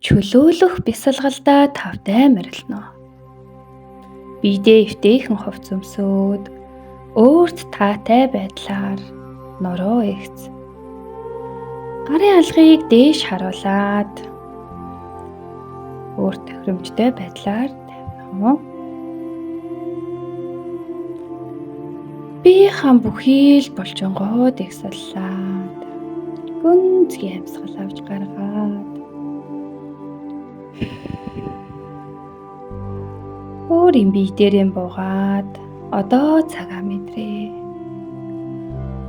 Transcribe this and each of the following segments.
Чөлөөлөх бясалгалдаа тавтай морилно. Биедээ эвтэйхэн хувц өмсөөд өөрт таатай байдлаар нороо эгц. Гарын алгыг дээш харуулад өөрт тохиромжтой байдлаар тавина. Биеийн бүхий л булчингууд ихсэллаад гүнзгий амьсгал авч гаргаад өөрийн бие дээрээ буугаад одоо цагаа мэдрээ.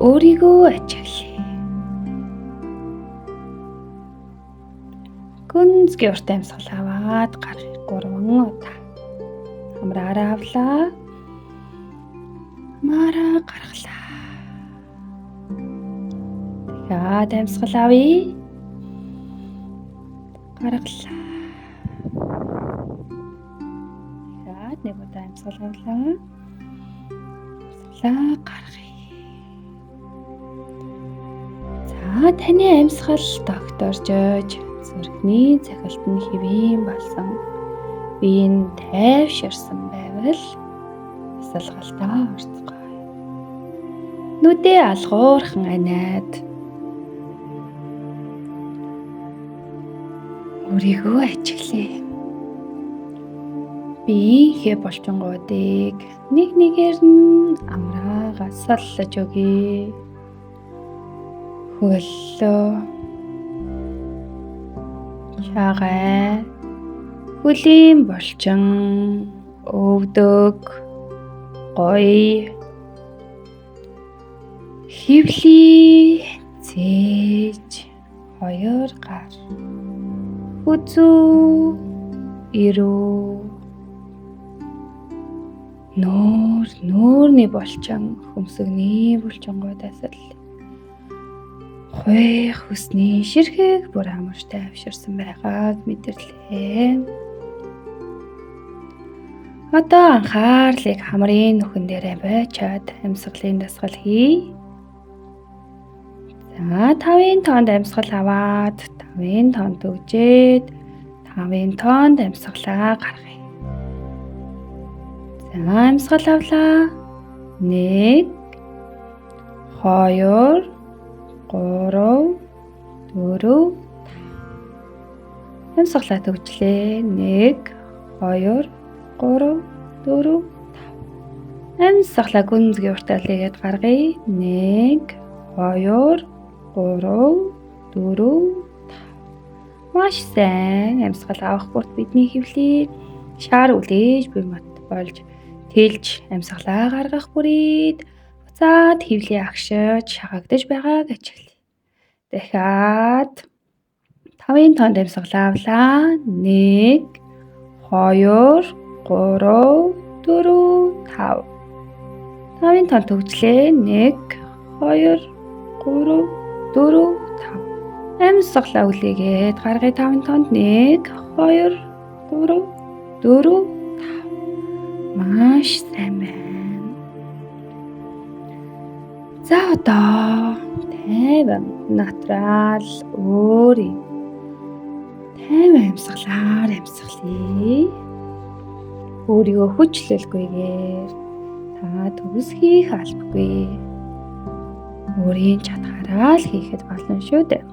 Өөрийгөө ажиглая. Гүнзгий урт амьсгал аваад гарахыг 3 удаа. Хамраараа авлаа. Хамаараа гаргалаа. Дахиад амьсгал авъя. Гаргалаа. Дахиад нэг удаа амьсгал авлаа. Амьсгалаа гаргая. За таны амьсгал докторжож зүрхний цахилт нь хэвийн болсон. Бие нь тайвширсан байвал бясалгалтаа орцгоё. Нүдээ алгуурхан анаад өөрийгөө ажиглая. Биеийнхээ булчингуудыг нэг нэгээр нь амраагаас саллаж өгье. Хөллөө, шагай, хөлийн булчин, өвдөг, гоё, хөвлий, зээж, 2 гар, хүзүү, ирүү, нүүрний булчин, хөмсгний булчингуудаас л хойх хүсний ширхэг бүр амарч тайвширсан байгааг мэдэрлээ. Одоо анхаарлыг хамрын нүхэн дээрээ байчаад амьсгалын дасгал хий. За 5-ын тоонд амьсгал аваад 5-ын тоонд төгжээд 5-ын тоонд амьсгалаа гаргая. За амьсгал авлаа. 1 2 3 4 амьсгалаа төгжлээ. 1 2 3 4 5 амьсгалаа гүнзгий уртаалыгээд гаргая. 1 2 3 4 5 маш сайн амьсгал авах бүрт бидний хөвлийг шаар үлээж бие мат болж тэлж амьсгалаа гаргах бүрийг буцаад хөвлий агшиж шахагдаж байгааг ажиглая. Дахиад 5-ын тоонд амьсгалаа авлаа. 1 2 3 4 5 5-ын тоонд төгжлээ. 1 2 3 4 5 амьсгалаа үлээгээд гаргая. 5-ын тоонд 1 2 3 4 5 маш сайн байна. За одоо тайван натурал өөрийн тайван амьсгалаар амьсгалъя. Өөрийгөө хүчлэлгүйгээр та төгс хийх албагүй. Өөрийн чадхаараа л хийхэд болно шүү дээ.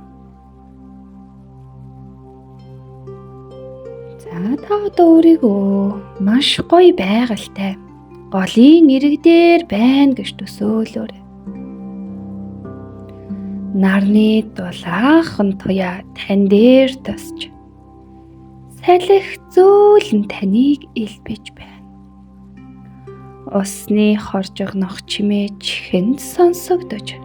За та одоо өөрийгөө маш гоё байгальтай голын ирэг дээр байна гэж төсөөлөөрэй. Нарны дулаахан туяа тань дээр тосч салхи зөөлөн таныг элбэж байна. Усны хоржогнох чимээ чихэнд сонсогдож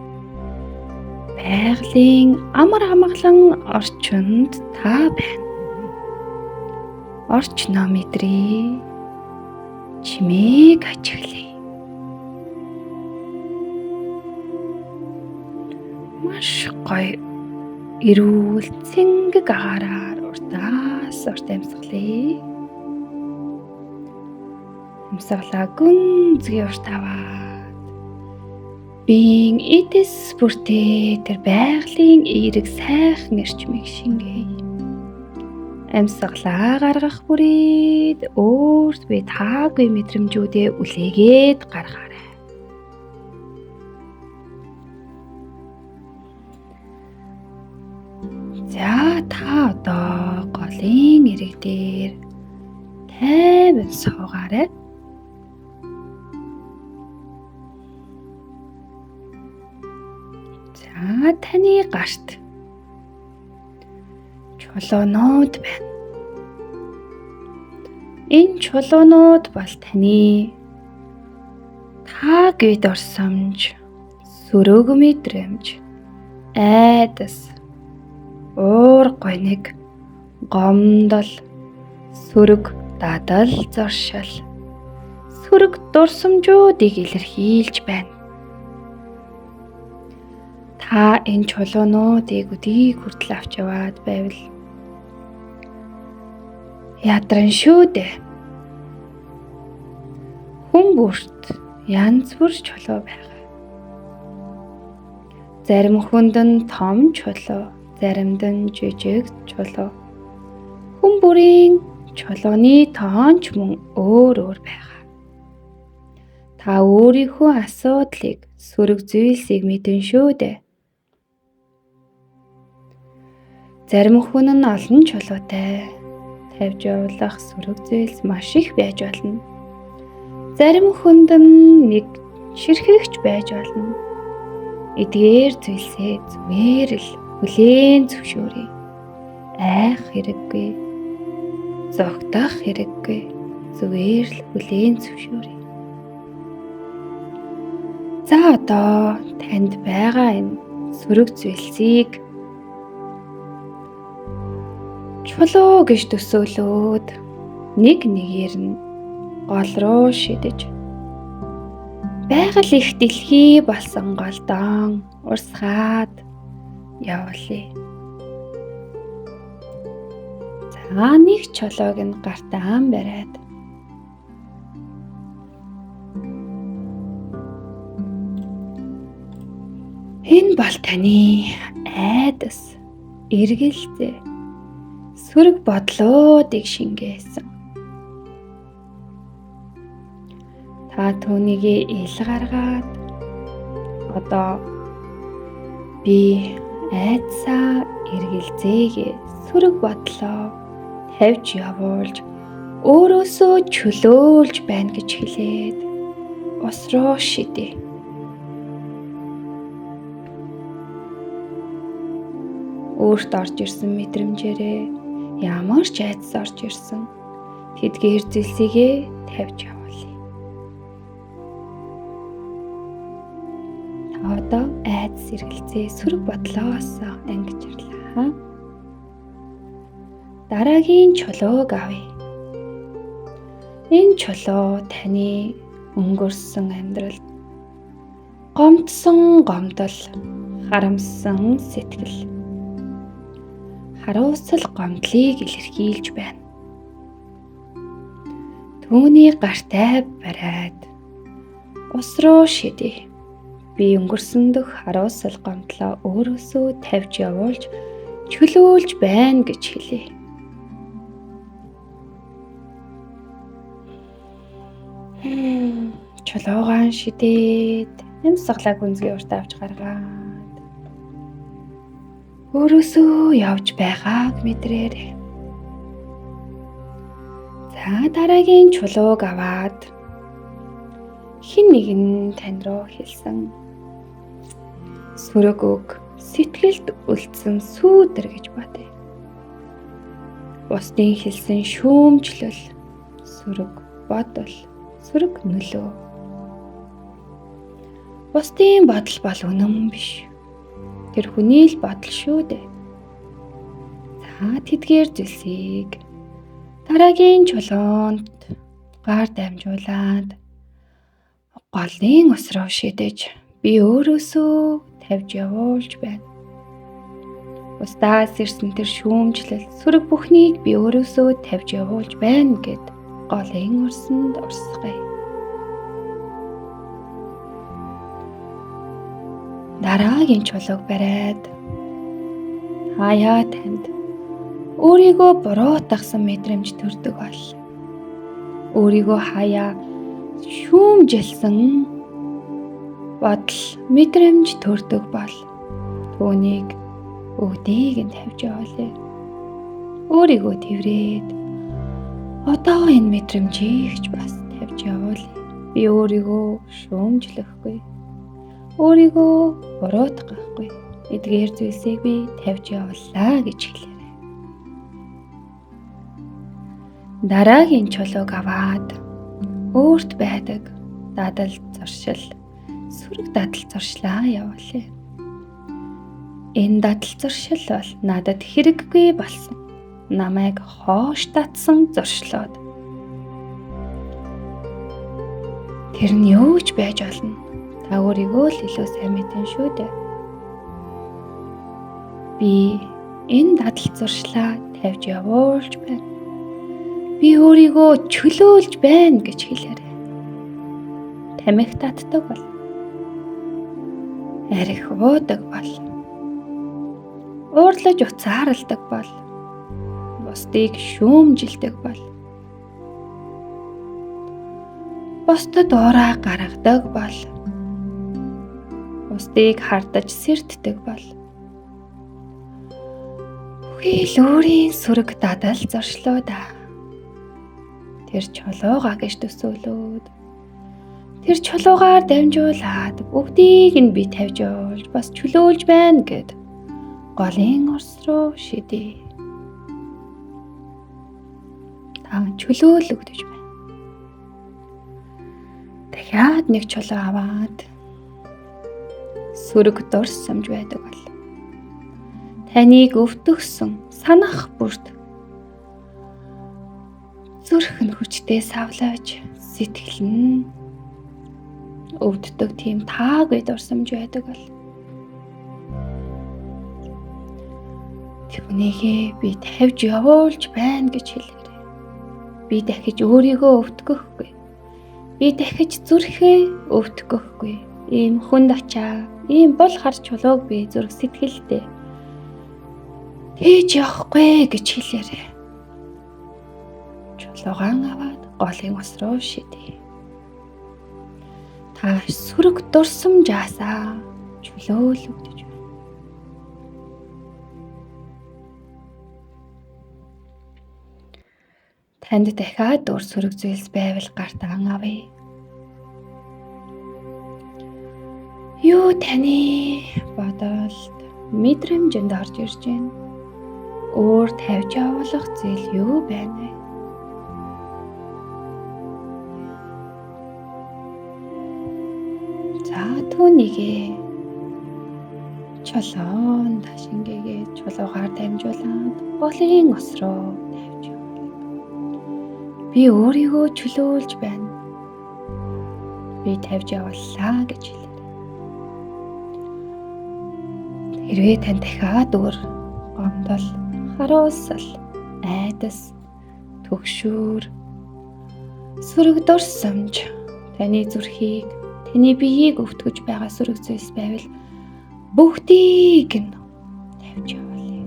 байгалийн амар амгалан орчинд та байна. Орчноо мэдрээ. Чимээг ажиглая. Маш гоё эрүүл цэнгэг агаараар уртаас урт амьсгалъя. Амьсгалаа гүнзгий урт аваад биеийн эдэс бүртээ тэр байгалийн эерэг сайхан эрчмийг шингээе. Амьсгалаа гаргах бүрээд өөрт бий таагүй мэдрэмжүүдээ үлээгээд гаргаарай. За та одоо голын ирэг дээр тайван суугаарай. За таны гарт чулуунууд байна. Энэ чулуунууд бол таны таагүй дурсамж, сөрөг мэдрэмж, айдас, уур гониг, гомдол, сөрөг дадал зуршил, сөрөг дурсамжуудыг илэрхийлж байна. Та энэ чулуунуудыг өдийг хүртэл авч яваад байвал ядран шүү дээ. Хүн бүрт янз бүр чулуу байгаа. Зарим хүнд нь том чулуу, заримд нь жижиг чулуу. Хүн бүрийн чулууны тоонч мөн өөр өөр байгаа. Та өөрийнхөө асуудлыг, сөрөг зүйлсийг мэдэн шүү дээ. Зарим хүн нь олон чулуутай тавьж явуулах сөрөг зүйлс маш их байж болно. Зарим хүнд нь нэг ширхэгч байж болно. Эдгээр зүйлсээ зүгээр л хүлээн зөвшөөрье. Айх хэрэггүй. Зогтох хэрэггүй. Зүгээр л хүлээн зөвшөөрье. За одоо танд байгаа энэ сөрөг зүйлсийг чулуу гэж төсөөлөөд нэг нэгээр нь гол руу шидэж байгаль их дэлхий болсон голдон урсгаад явуулъя. За нэг чулууг нь гартаан бариад энэ бол таны айдас, эргэлзээ, сөрөг бодлоодыг шингээсэн. Та түүнийг ил гаргаад одоо би айдсаа, эргэлзээгээ, сөрөг бодлоо тавьж явуулж өөрөөсөө чөлөөлж байна гэж хэлээд ус руу шидэ. Өөрт орж ирсэн мэдрэмжээрээ ямар ч айдас орж ирсэн тэдгээр зүйлсийгээ тавьж явуулъя. Та одоо айдас, эргэлзээ, сөрөг бодлоос ангижрлаа. Дараагийн чулууг авъя. Энэ чулуу таны өнгөрсөн амьдралд гомдсон гомдол, харамссан сэтгэл, харуусал гомдлыг илэрхийлж байна. Түүний гартай бариад ус руу шидэ. Би өнгөрсөн дөх харуусал гомдлоо өөрөөсөө тавьж явуулж чөлөөлж байна гэж хэлье. Чулуугаан шидээд амьсгалаа гүнзгий урт авч гаргаад өөрөөсөө явж байгааг мэдрээрэй. За дараагийн чулууг аваад хэн нэгэн тань руу хэлсэн сөрөг үг, сэтгэлд үлдсэн сүүдэр гэж бодъё. Бусдын хэлсэн шүүмжлэл, сөрөг бодол, сөрөг нөлөө. Бусдын бодол бол үнэн биш. Тэр хүний л бодол шүү дээ. За тэдгээр зүйлсийг дараагийн чулуунд гар дамжуулаад голын ус руу шидэж би өөрөөсөө тавьж явуулж байна. Бусдаас ирсэн тэр шүүмжлэл, сөрөг бүхнийг би өөрөөсөө тавьж явуулж байна гэд голын урсанд урсгая. Дараагийн чулууг бариад хаяа танд өөрийгөө буруутгасан мэдрэмж төрдөг бол өөрийгөө хаяа шүүмжилсэн бодол мэдрэмж төрдөг бол түүнийг бүгдийг нь тавьж явуулъя. Өөрийгөө тэрврээд одоо энэ мэдрэмжийг ч бас тавьж явуулъя. Би өөрийгөө шүүмжлэхгүй. Өөрийгөө буруутгахгүй. Эдгээр зүйлсийг би тавьж явууллаа гэж хэлээрэй. Дараагийн чулууг аваад өөрт байдаг дадал зуршил, сүрэг дадал зуршлаа явуулъя. Энэ дадал зуршил бол надад хэрэггүй болсон. Намайг хоош татсан зуршлууд. Тэр нь юу ч байж болно. Та өөрийгөө л илүү сайн мэдэн шүү дээ. Би энэ дадал зуршлаа тавьж явуулж байна. Би өөрийгөө чөлөөлж байна гэж хэлээрэй. Тамхи татдаг бол, арх уудаг бол, уурлаж уцаарладаг бол, бусдыг шүүмжилдэг бол, бусдад ураа гаргадаг бол, бусдыг хардаж сэрддэг бол, бүхий л өөрийн сүрэг дадал зуршлуудаа тэр чулуугаа гэж төсөөлөөд тэр чулуугаар дамжуулаад бүгдийг нь би тавьж явуулж бас чөлөөлж байна гэд голын орс руу шидээ. Та чөлөөлөгдөж байна. Дахиад нэг чулуу аваад сүрэг дурсамж байдаг бол таныг өвтгсөн санах бүрт зүрх нь хүчтэй савлаж сэтгэл нь өвддөг тийм таагүй дурсамж байдаг бол түүнийгээ би тавьж явуулж байна гэж хэлээрэй. Би дахиж өөрийгөө өвтгөхгүй. Би дахиж зүрхээ өвтгөхгүй. Ийм хүнд ачаа, ийм бол хар чулууг би зүрх сэтгэлдээ тээж явахгүй гэж хэлээрэй. Чулуугаан аваад голын ус руу шидээ. Та сүрэг дурсамжаасаа чөлөөлөгдөж байна. Танд дахиад өөр сүрэг зүйлс байвал гартаан авъя. Юу таны бодолд мэдрэмжэнд орж ирж байна? Өөр тавьж явуулах зүйл юу байна вэ? За түүнийгээ чулуун дашингээгээ чулуугаар дамжуулаад голын ус руу тавьж явуулъя. Би өөрийгөө чөлөөлж байна. Би тавьж явууллаа гэж хэлээрэй. Хэрвээ тань дахиад өөр гомдол, харуусал, айдас, түгшүүр, сүрэг дурсамж таны зүрхийг, таны биеийг өвтгөж байгаа сүрэг зүйлс байвал бүгдийг нь тавьж явуулъя.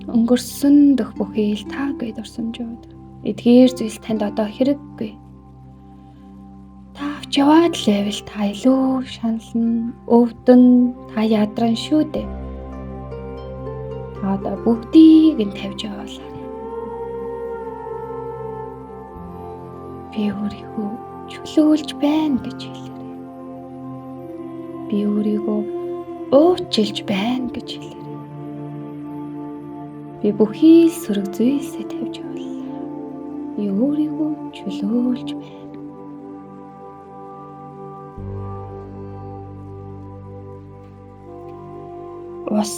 Өнгөрсөн дөх бүхий л таагүй дурсамжууд, эдгээр зүйлс танд одоо хэрэггүй. Та авч яваад л байвал та илүү шанална, өвдөн, та ядран шүү дээ. Та одоо бүгдийг нь тавьж явуулаарай. Би өөрийгөө чөлөөлж байна гэж хэлээрэй. Би өөрийгөө уучлж байна гэж хэлээрэй. Би бүхий л сүрэг зүйлсээ тавьж явууллаа. Би өөрийгөө чөлөөлж байна. Ус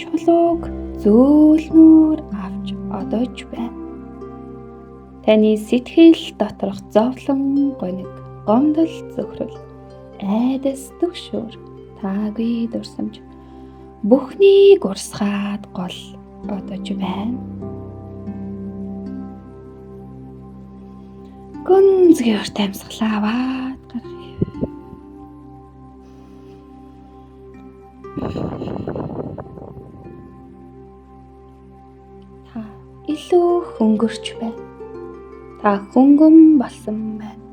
чулууг зөөлнөр авч одож байна. Таны сэтгэл доторх зовлон гониг, гомдол зөвхрөл, айдас түгшүүр, таагүй дурсамж бүхнийг урсгаад гол одож байна. Гүнзгий урт амьсгалаа аваад гаргая. илүү хөнгөрч байна. Та хөнгөн болсон байна.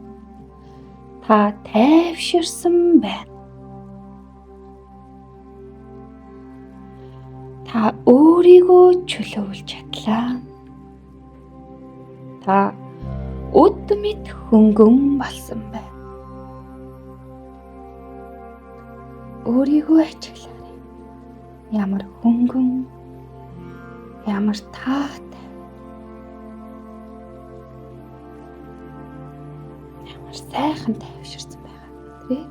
Та тайвширсан байна. Та өөрийгөө чөлөөлж чадлаа. Та өд мэд хөнгөн болсон байна. Өөрийгөө ажиглаарай. Ямар хөнгөн, ямар таатай, ямар сайхан тайвширсан байгаа мэдрээ.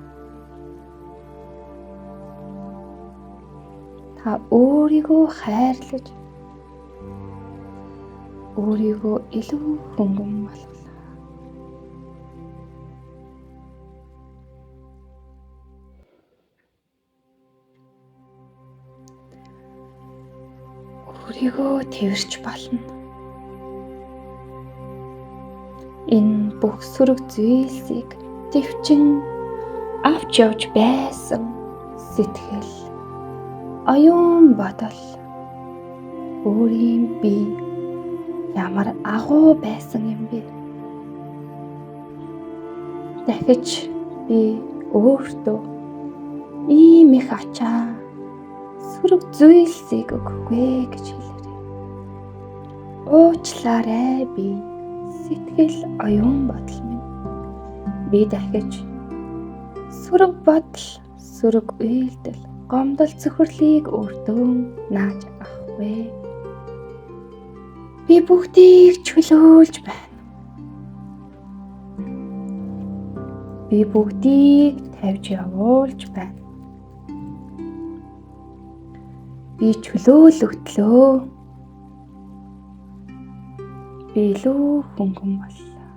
Та өөрийгөө хайрлаж, өөрийгөө илүү хөнгөн болгоно. Өөрийгөө тэрч болно. Энэ бүх сөрөг зүйлсийг төвчин авч явж байсан сэтгэл, оюун бодол, өөрийн бие ямар агуу байсан юм бэ? Дахиж би өөртөө ийм их ачаа сөрөг зүйлсийг өгөхгүй гэж хэлээрэй. Уучлаарай би сэтгэл, оюун бодол минь. Би дахиж сөрөг бодол, сөрөг үйлдэл, гомдол зөвхөрлийг өөртөө нааж авахгүй. Би бүгдийг чөлөөлж байна. Би бүгдийг тавьж явуулж байна. Би чөлөөлөгдлөө. Би илүү хөнгөн боллоо.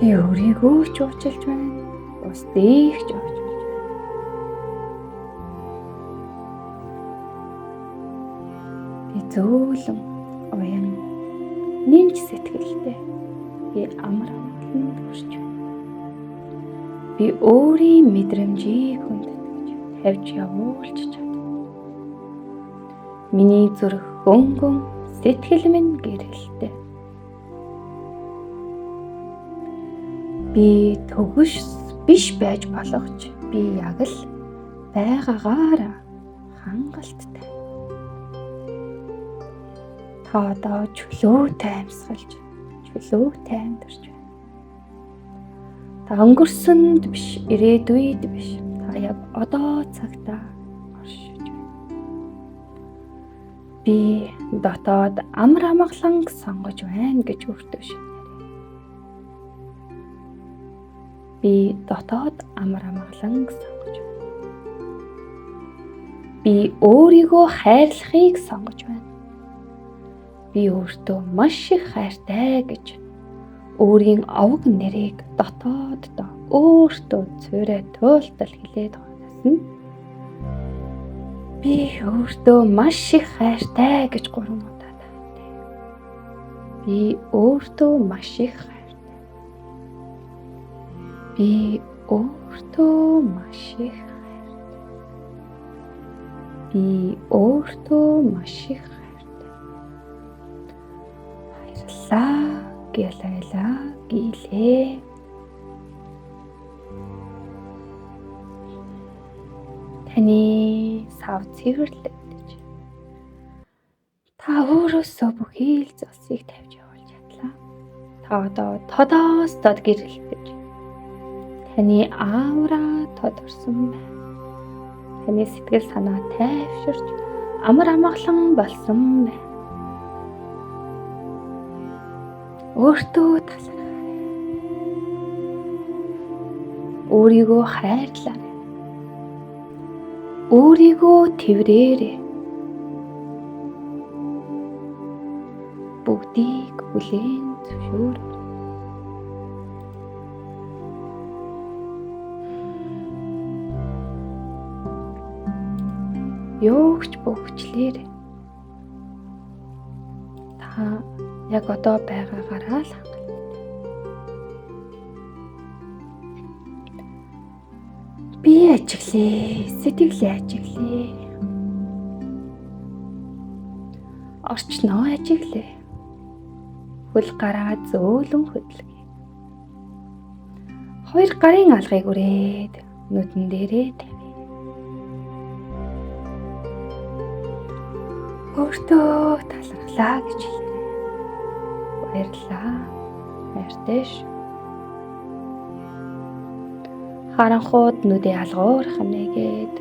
Би өөрийгөө ч уучлж байна. Бусдыг ч уучлж байна. Би зөөлөн, уян, нэмж сэтгэлтэй. Би амар амгалан хүрч байна. Би өөрийн мэдрэмжийг хүндэтгэж, тавьж явуулж чадна. Миний зүрх хөнгөн, сэтгэл минь гэрэлтэй. Би төгөш биш байж болохч би яг л байгаагаар хангалттай. Та одоо чөлөөтэй амьсгалж, чөлөөтэй амьдарч байна. Та өнгөрсөнд биш, ирээдүйд биш. Та яг одоо цагтаа оршиж байна. Би дотоод амар амгалан сонгож байна гэж өөртөө шивнээрэй. Би дотоод амар амгалан сонгож байна. Би өөрийгөө хайрлахыг сонгож байна. Би өөртөө маш их хайртай гэж өөрийн овог нэрийг дотооддоо өөртөө цөөрэ туйлтал хэлээд байгаанаас нь би өөртөө маш их хайртай гэж 3 удаа таавтай. Би өөртөө маш их хайртай. Би өөртөө маш их хайртай. Би өөртөө маш их хайртай. Баярлалаа, гэлээлээ, гилээ. Таны сав цэвэрлэгдэж, та өөрөөсөө бүхий л зовсыг тавьж явуулж чадлаа. Та одоо тодоос дод гэрэлтэж, таны аавраа тодорсон байна. Таны сэтгэл санаа тайвширч, амар амгалан болсон байна. Өөртөө талархаарай. Өөрийгөө хайрлаарай. Өөрийгөө тэврээрэй. Бүгдийг бүлээн зөвшөөрөөрэй. Ёогч бөгчлээрэй. Та яг одоо байгаагаараа л хангалттай. Би ажиглая, сэтгэлээ ажиглая. Орчноо ажиглээ. Хөл гараа зөөлөн хөдлөе. Хоёр гарын алгыг үрээд нүдэн дээрээ тавь. Өөртөө талархлаа гэж хэлээрэй. Баярлалаа. Баяртай шүү. Харанхууд нүдээ алгуурхан нээгээд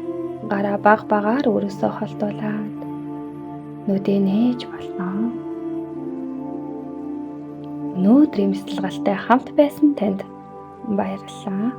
гараа баг багаар өөрөөсөө холдуулаад нүдээ нээж болно. Өнөөдрийн бэлтгэлтэй хамт байсан танд баярлалаа.